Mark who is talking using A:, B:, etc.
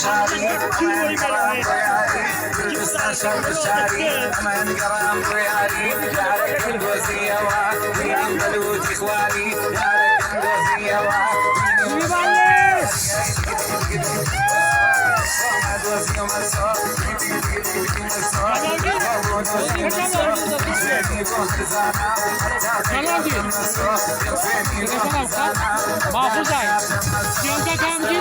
A: شاري أمان قرام وياري كلبسنا شر الشاري أمان قرام وياري يارك الجوزية وين بلوت إخواني يارك الجوزية
B: mahfuz ay. Yanka kamci.